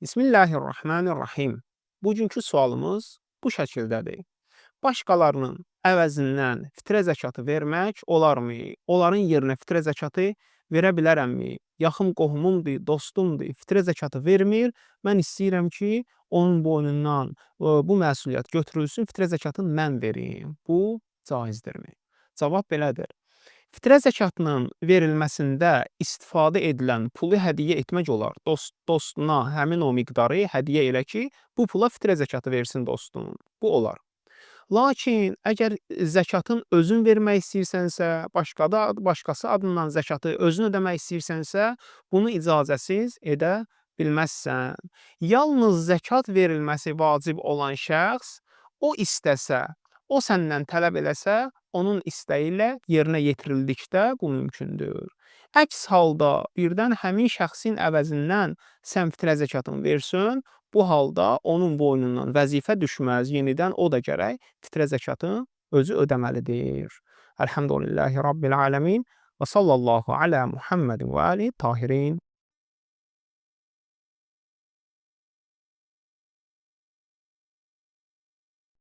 Bismillahirrahmanirrahim. Bugünkü sualımız bu şəkildədir. Başqalarının əvəzindən fitrə zəkatı vermək olarmı? Onların yerinə fitrə zəkatı verə bilərəmmi? Yaxın qohumumdur, dostumdur, fitrə zəkatı vermir. Mən istəyirəm ki, onun boynundan bu məsuliyyət götürülsün, fitrə zəkatını mən verim. Bu caizdirmi? Cavab belədir. Fitrə zəkatının verilməsində istifadə edilən pulu hədiyyə etmək olar. Dostuna həmin o miqdarı hədiyyə elə ki, bu pula fitrə zəkatı versin dostun. Bu olar. Lakin əgər zəkatın özün vermək istəyirsənsə, başqası adından zəkatı özün ödəmək istəyirsənsə, bunu icazəsiz edə bilməzsən. Yalnız zəkat verilməsi vacib olan şəxs o istəsə, o səndən tələb eləsə, onun istəyi ilə yerinə yetirildikdə bu mümkündür. Əks halda birdən həmin şəxsin əvəzindən sən fitrə zəkatını versən, bu halda onun boynundan vəzifə düşməz, yenidən o da gərək fitrə zəkatını özü ödəməlidir. Elhamdülillahi Rabbil aləmin və sallallahu alə Muhammedin və ali tahirin.